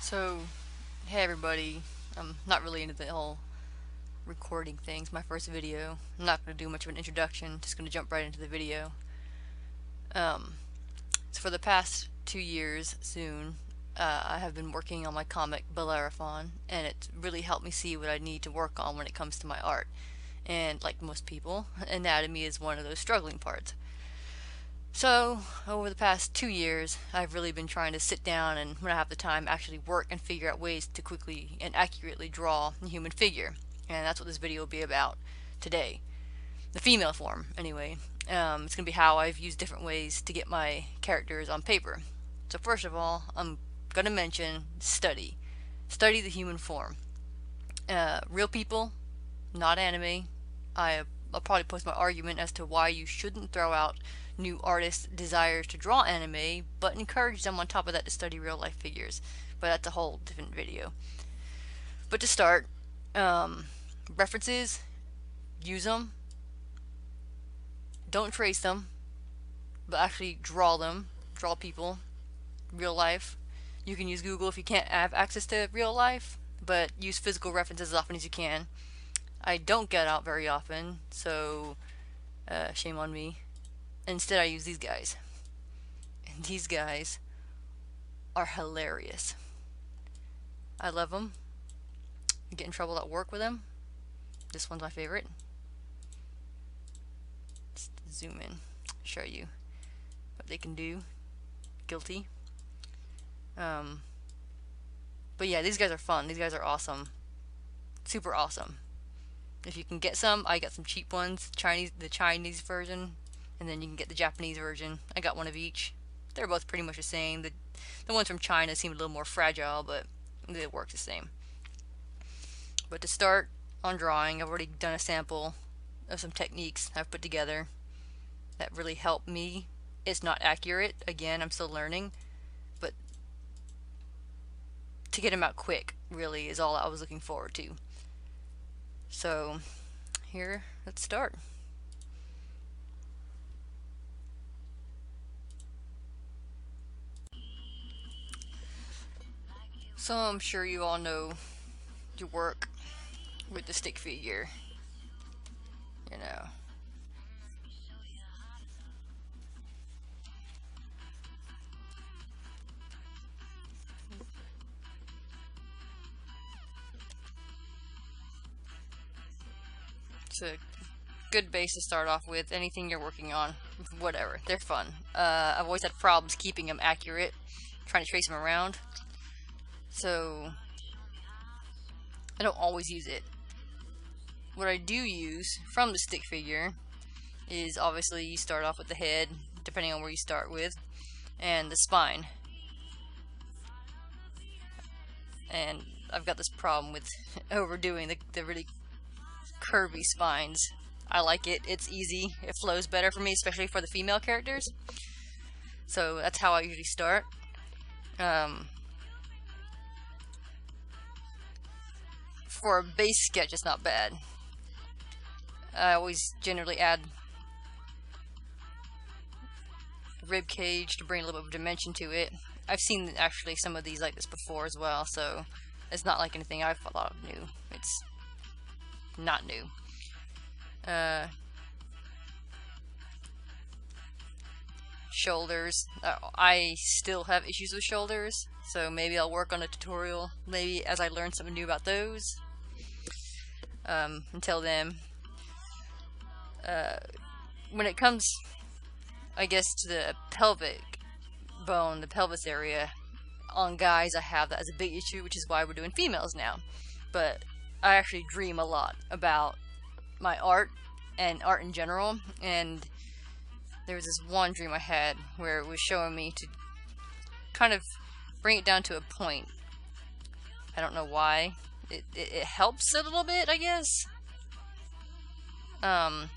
So, hey everybody, I'm not really into the whole recording things. My first video. I'm not going to do much of an introduction, just going to jump right into the video. Um, so for the past 2 years soon, I have been working on my comic Bellerophon, and it's really helped me see what I need to work on when it comes to my art. And like most people, anatomy is one of those struggling parts. So, over the past 2 years, I've really been trying to sit down and, when I have the time, actually work and figure out ways to quickly and accurately draw a human figure. And that's what this video will be about today. The female form, anyway. It's going to be how I've used different ways to get my characters on paper. So, first of all, I'm going to mention study. Study the human form. Real people, not anime. I'll probably post my argument as to why you shouldn't throw out new artists' desires to draw anime, but encourage them on top of that to study real life figures. But that's a whole different video. But to start, references, use them. Don't trace them, but actually draw them. Draw people, real life. You can use Google if you can't have access to real life, but use physical references as often as you can. I don't get out very often, so shame on me. Instead, I use these guys. And these guys are hilarious. I love them. I get in trouble at work with them. This one's my favorite. Just zoom in, show you what they can do. Guilty. But yeah, these guys are fun. These guys are awesome. Super awesome. If you can get some, I got some cheap ones. The Chinese version, and then you can get the Japanese version. I got one of each. They're both pretty much the same. The ones from China seem a little more fragile, but they work the same. But to start on drawing, I've already done a sample of some techniques I've put together that really help me. It's not accurate. Again, I'm still learning, but to get them out quick really is all I was looking forward to. So here, let's start. So I'm sure you all know your work with the stick figure, you know. It's a good base to start off with. Anything you're working on, whatever, they're fun. I've always had problems keeping them accurate, trying to trace them around, so I don't always use it. What I do use from the stick figure is obviously you start off with the head, depending on where you start with, and the spine. And I've got this problem with overdoing the really curvy spines. I like it. It's easy. It flows better for me, especially for the female characters. So that's how I usually start. For a base sketch, it's not bad. I always generally add Ribcage to bring a little bit of dimension to it. I've seen actually some of these like this before as well, so it's not like anything I've thought of new. It's not new. Shoulders. I still have issues with shoulders, so maybe I'll work on a tutorial maybe as I learn something new about those. Until then, when it comes, I guess, to the pelvic bone, the pelvis area, on guys I have that as a big issue, which is why we're doing females now. But I actually dream a lot about my art and art in general, and there was this one dream I had where it was showing me to kind of bring it down to a point. I don't know why. It helps a little bit, I guess. I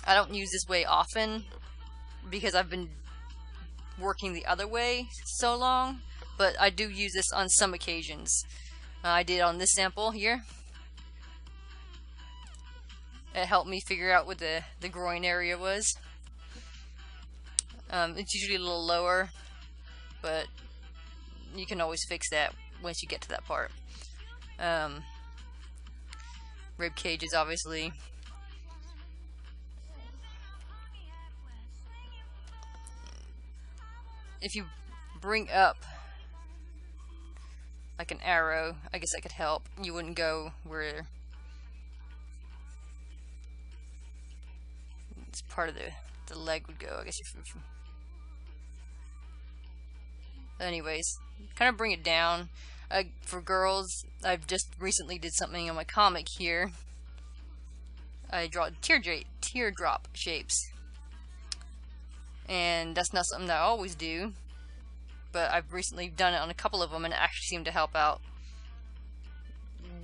don't use this way often because I've been working the other way so long, but I do use this on some occasions. I did on this sample here. It helped me figure out what the groin area was. It's usually a little lower, but you can always fix that once you get to that part. Rib cage is obviously if you bring up like an arrow, I guess that could help. You wouldn't go where it's part of the leg would go, I guess. Anyways, kind of bring it down. For girls, I've just recently did something on my comic here. I draw teardrop shapes, and that's not something that I always do, but I've recently done it on a couple of them and it actually seemed to help out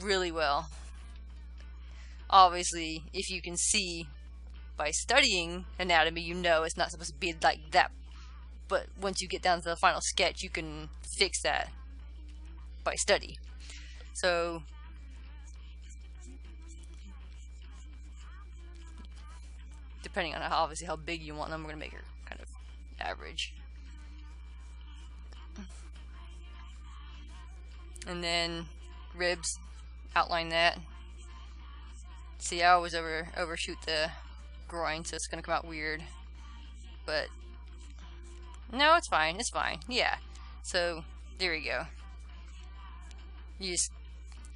really well. Obviously, if you can see by studying anatomy, you know it's not supposed to be like that, but once you get down to the final sketch, you can fix that by study. So depending on obviously how big you want them, we're gonna make her kind of average. And then ribs, outline that. See, I always overshoot the groin, so it's gonna come out weird. But no, it's fine. It's fine. Yeah. So there you go. You just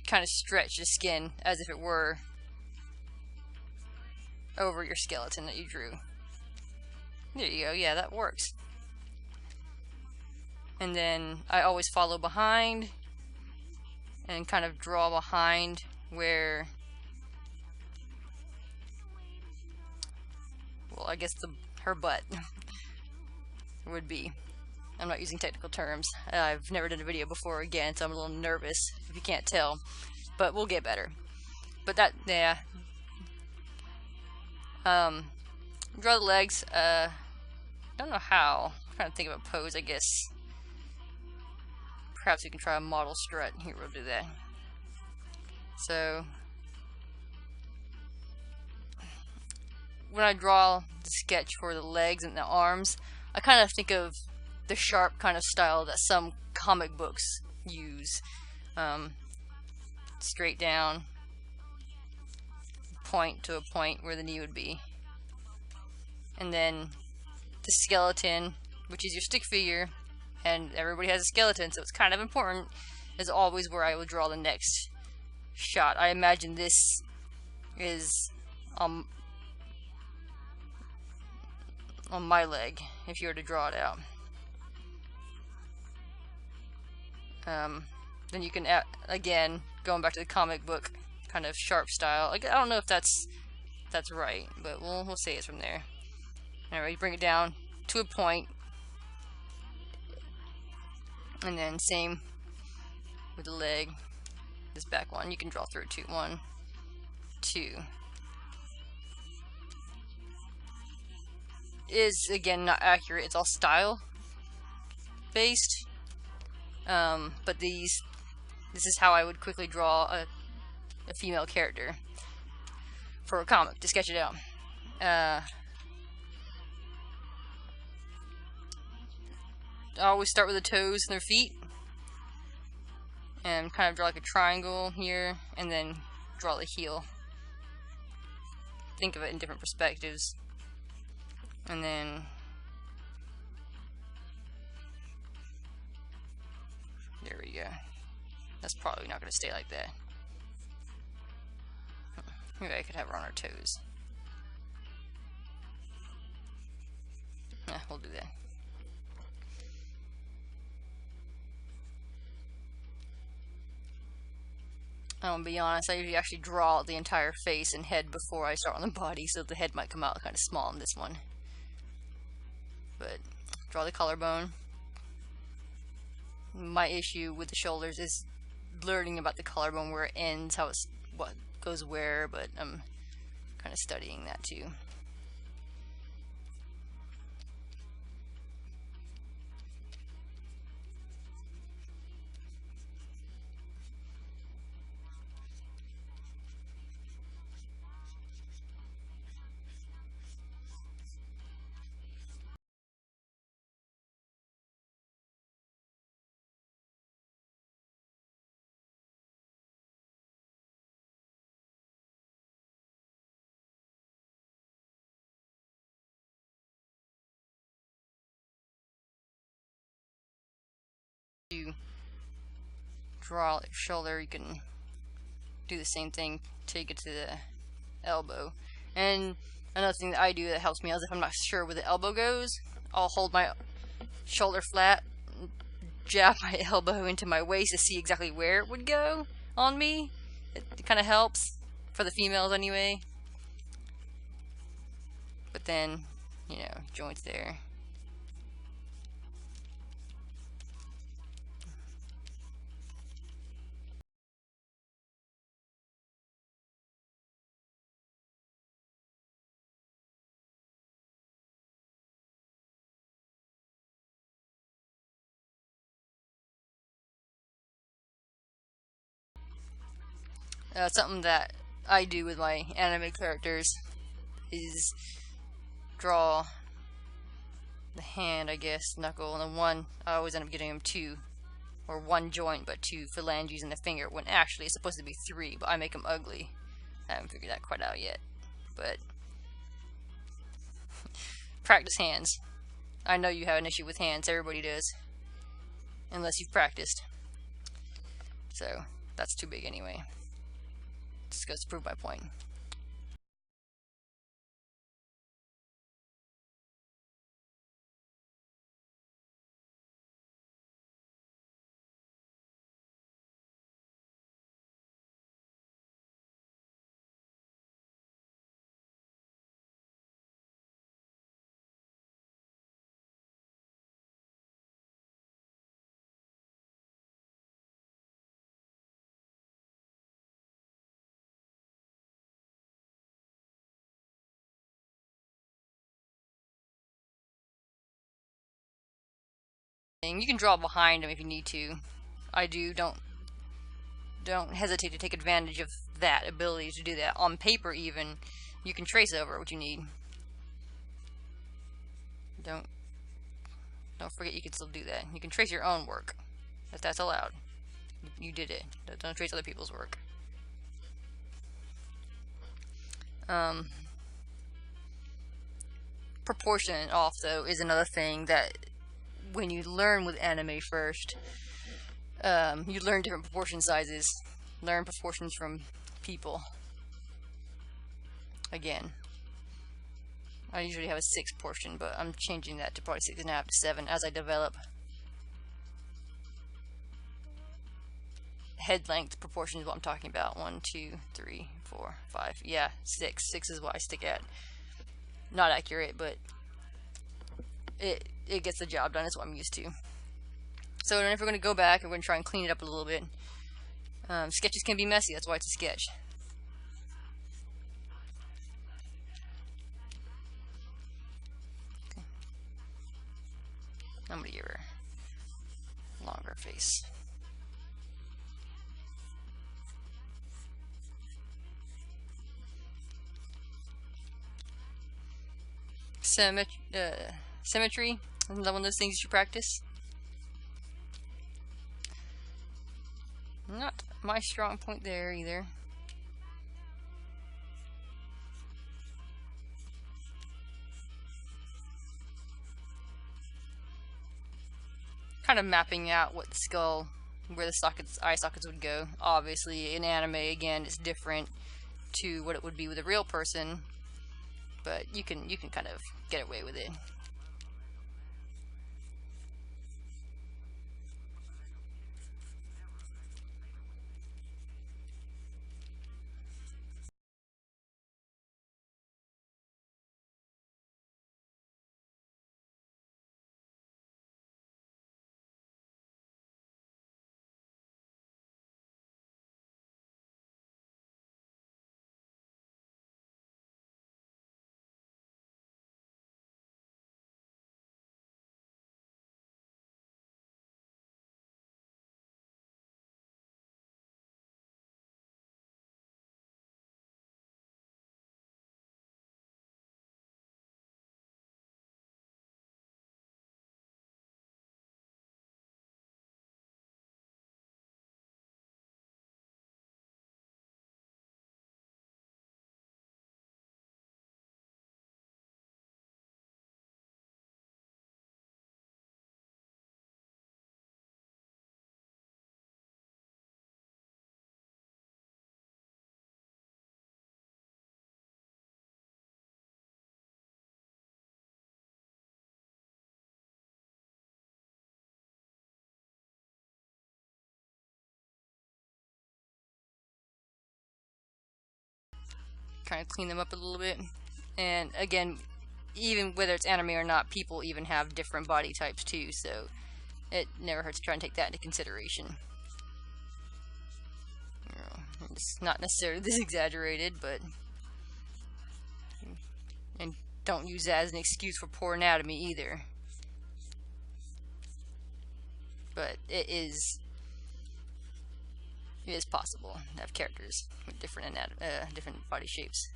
kind of stretch the skin as if it were over your skeleton that you drew. There you go. Yeah, that works. And then I always follow behind and kind of draw behind where, well, I guess her butt would be. I'm not using technical terms. I've never done a video before again, so I'm a little nervous if you can't tell, but we'll get better. But that, yeah. Draw the legs. Don't know how. I'm trying to think of a pose, I guess. Perhaps we can try a model strut. Here, we'll do that. So when I draw the sketch for the legs and the arms, I kind of think of the sharp kind of style that some comic books use. Straight down, point to a point where the knee would be. And then the skeleton, which is your stick figure, and everybody has a skeleton, so it's kind of important, is always where I will draw the next shot. I imagine this is on my leg, if you were to draw it out. Then you can, again, going back to the comic book kind of sharp style. I don't know if that's right, but we'll say it's from there. Alright, you bring it down to a point, and then same with the leg. This back one, you can draw through it too. 1, 2. Is again not accurate. It's all style based. But this is how I would quickly draw a female character for a comic to sketch it out. I always start with the toes and their feet, and kind of draw like a triangle here, and then draw the heel. Think of it in different perspectives, and then there we go. That's probably not going to stay like that. Maybe I could have her on her toes. Yeah, we'll do that. I'm gonna be honest, I usually actually draw the entire face and head before I start on the body, so the head might come out kind of small in this one. But draw the collarbone. My issue with the shoulders is learning about the collarbone, where it ends, how it's what goes where, but I'm kind of studying that too. draw your shoulder, you can do the same thing till you get to the elbow. And another thing that I do that helps me out is if I'm not sure where the elbow goes, I'll hold my shoulder flat, jab my elbow into my waist to see exactly where it would go on me. It kind of helps, for the females anyway. But then, you know, joints there. Something that I do with my anime characters is draw the hand, I guess, knuckle, and the one, I always end up getting them two, or one joint, but two phalanges in the finger, when actually it's supposed to be three, but I make them ugly. I haven't figured that quite out yet, but practice hands. I know you have an issue with hands, everybody does, unless you've practiced. So, that's too big anyway. Just goes to prove my point. You can draw behind them if you need to. I do. Don't hesitate to take advantage of that ability to do that. On paper even, you can trace over what you need. Don't forget you can still do that. You can trace your own work, if that's allowed. You did it. Don't trace other people's work. Proportion off, though, is another thing that when you learn with anime first, you learn different proportion sizes, learn proportions from people. Again, I usually have a 6 portion, but I'm changing that to probably 6.5 to 7 as I develop. Head length proportion is what I'm talking about. 1, 2, 3, 4, 5. Yeah, 6. 6 is what I stick at. Not accurate, but it gets the job done. It's what I'm used to. So if we're going to go back, we're going to try and clean it up a little bit. Sketches can be messy. That's why it's a sketch. Okay. I'm going to give her a longer face. Symmetry. Isn't that one of those things you should practice? Not my strong point there either. Kind of mapping out what the skull, where the sockets, eye sockets would go. Obviously, in anime, again, it's different to what it would be with a real person, but you can kind of get away with it. kind of clean them up a little bit. And again, even whether it's anime or not, people even have different body types too, so it never hurts to try and take that into consideration. It's not necessarily this exaggerated, but... And don't use that as an excuse for poor anatomy either. But it is possible to have characters with different different body shapes.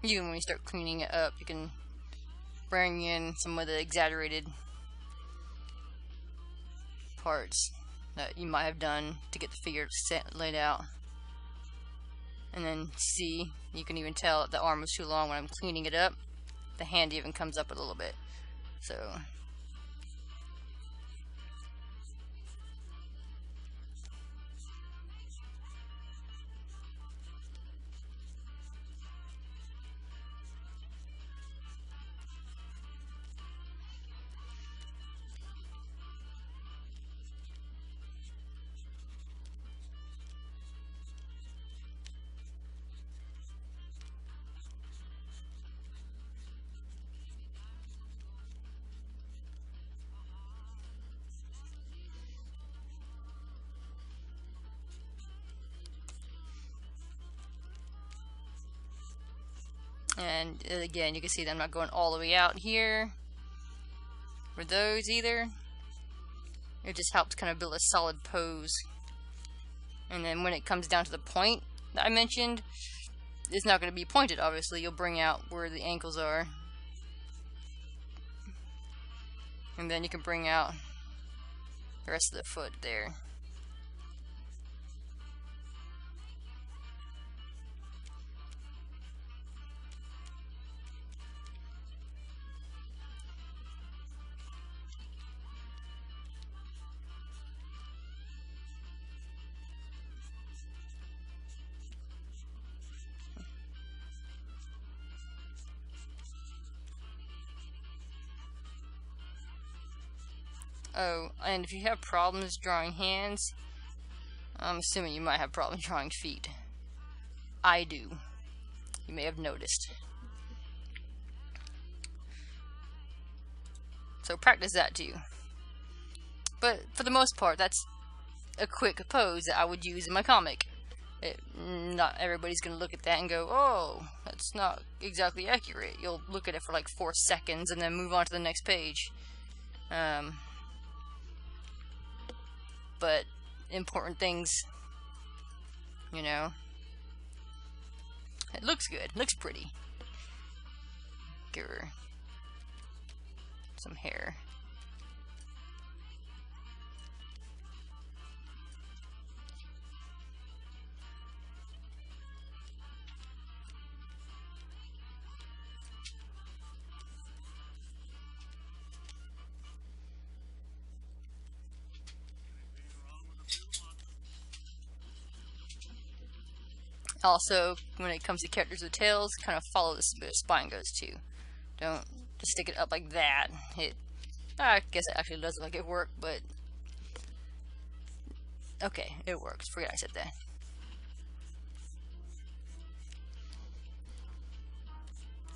Even when you start cleaning it up, you can bring in some of the exaggerated parts that you might have done to get the figure laid out. And then see, you can even tell that the arm was too long when I'm cleaning it up. The hand even comes up a little bit. So... And again, you can see that I'm not going all the way out here for those either. It just helps kind of build a solid pose. And then when it comes down to the point that I mentioned, it's not going to be pointed, obviously. You'll bring out where the ankles are. And then you can bring out the rest of the foot there. Oh, and if you have problems drawing hands, I'm assuming you might have problems drawing feet. I do. You may have noticed. So practice that too. But for the most part, that's a quick pose that I would use in my comic. Not everybody's going to look at that and go, oh, that's not exactly accurate. You'll look at it for like 4 seconds and then move on to the next page. But important things, you know, it looks good, looks pretty. Give her some hair. Also, when it comes to characters with tails, kind of follow the spine goes too. Don't just stick it up like that. I guess it actually doesn't make it work, but okay, it works. Forget I said that.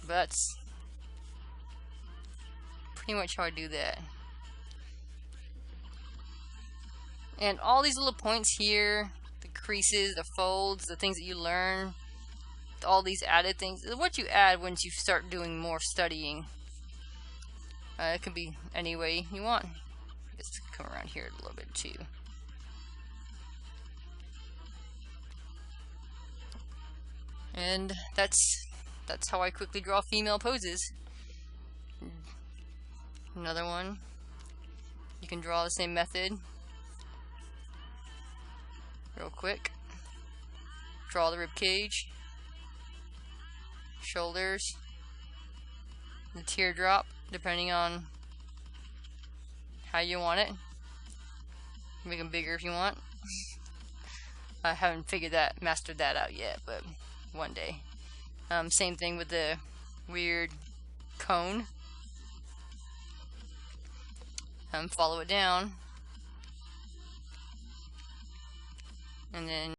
But that's pretty much how I do that. And all these little points here, the creases, the folds, the things that you learn, all these added things, what you add once you start doing more studying. It can be any way you want. Let's come around here a little bit too. And that's how I quickly draw female poses. Another one. You can draw the same method. Real quick. Draw the rib cage. Shoulders. The teardrop, depending on how you want it. Make them bigger if you want. I haven't mastered that out yet, but one day. Same thing with the weird cone. Follow it down, and then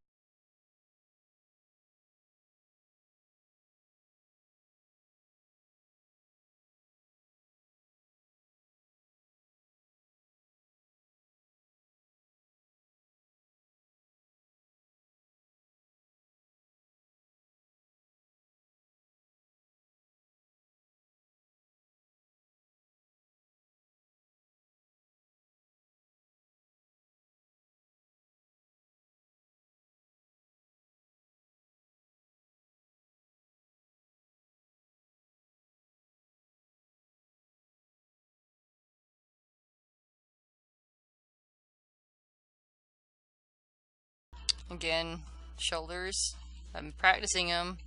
again, shoulders. I'm practicing them.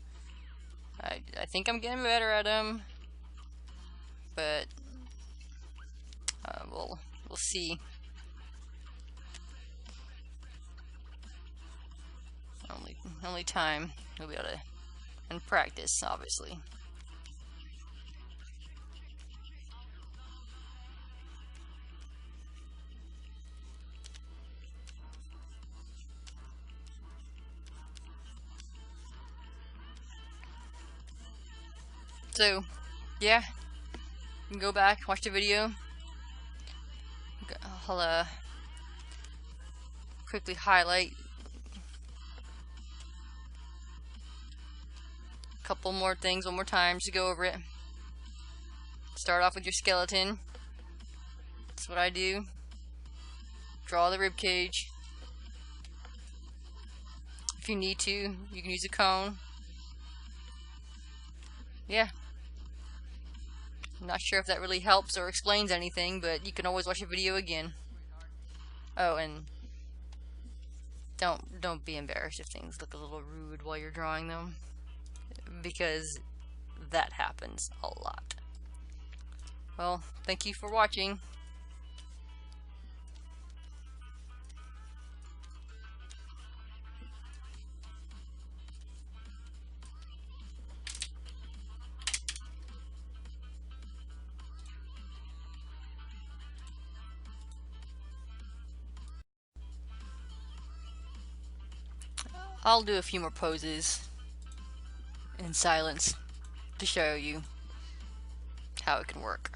I think I'm getting better at them, but we'll see. Only time we'll be able to, and practice, obviously. So, yeah, you can go back, watch the video. I'll quickly highlight a couple more things one more time just to go over it. Start off with your skeleton. That's what I do. Draw the rib cage. If you need to, you can use a cone. Yeah. I'm not sure if that really helps or explains anything, but you can always watch a video again. Oh, and don't be embarrassed if things look a little rude while you're drawing them, because that happens a lot. Well, thank you for watching. I'll do a few more poses in silence to show you how it can work.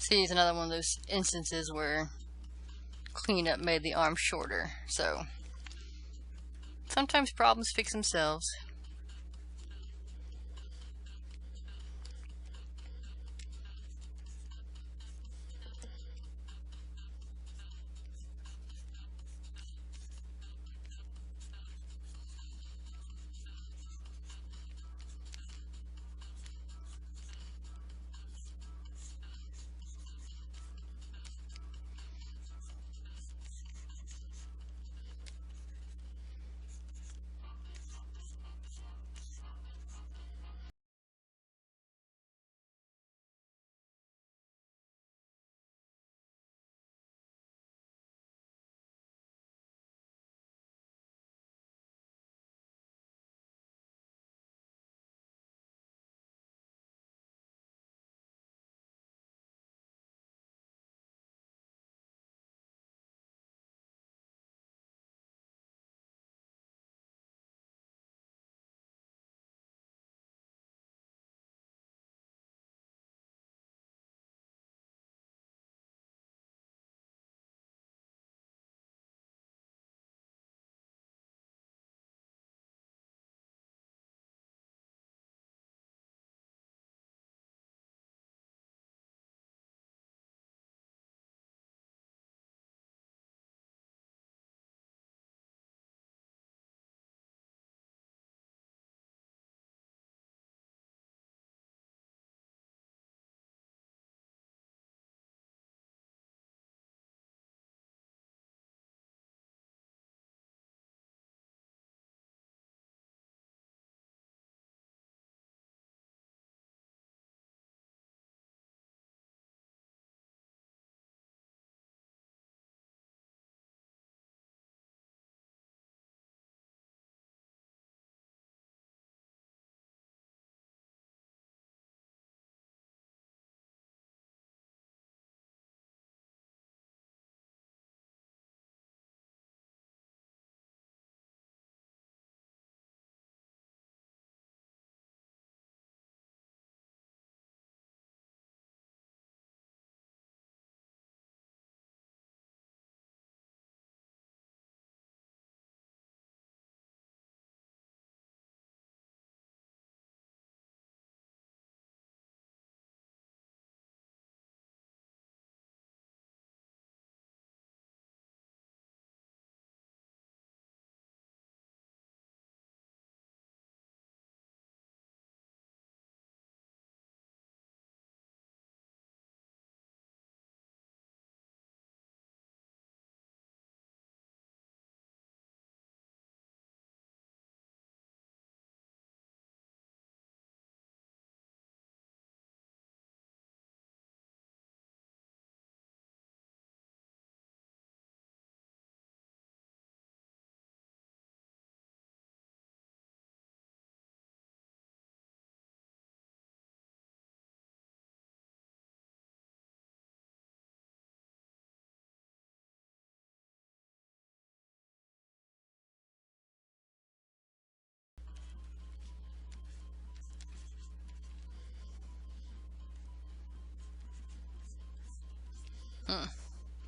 See, it's another one of those instances where cleanup made the arm shorter. So sometimes problems fix themselves.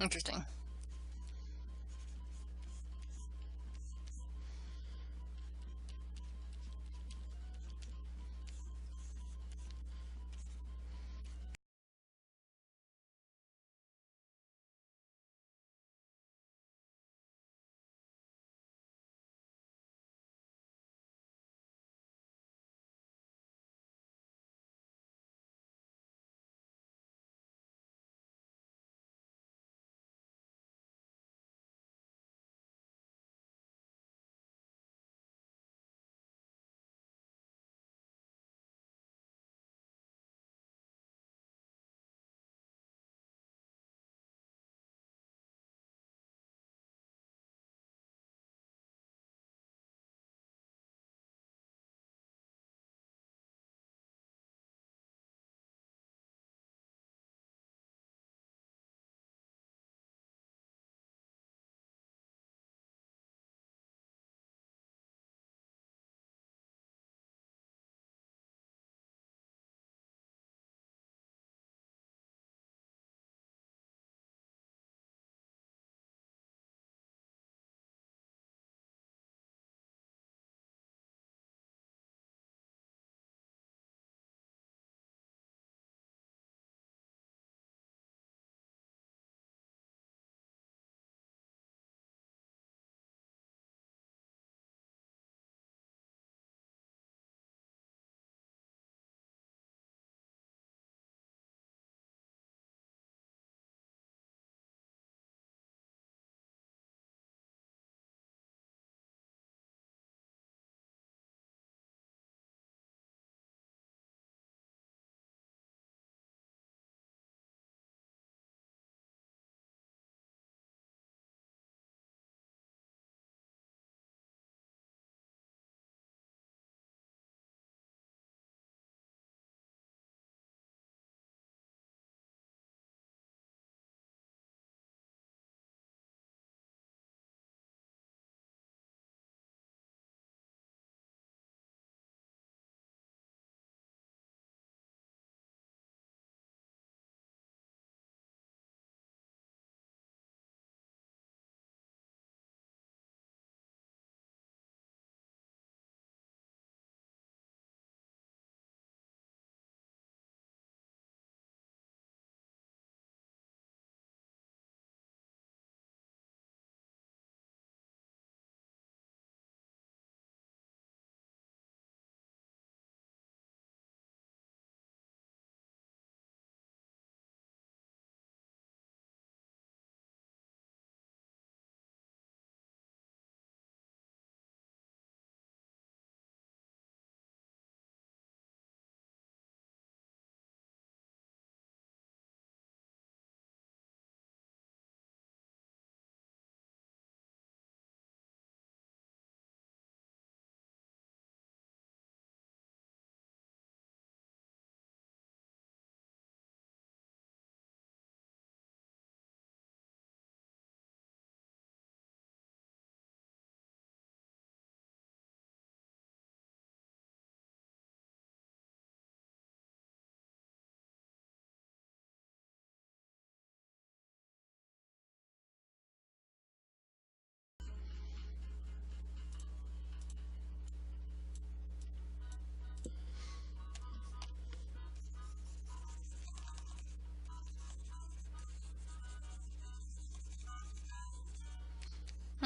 Interesting.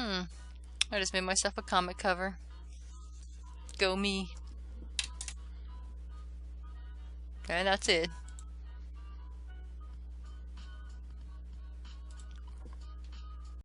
I just made myself a comic cover. Go me. And that's it.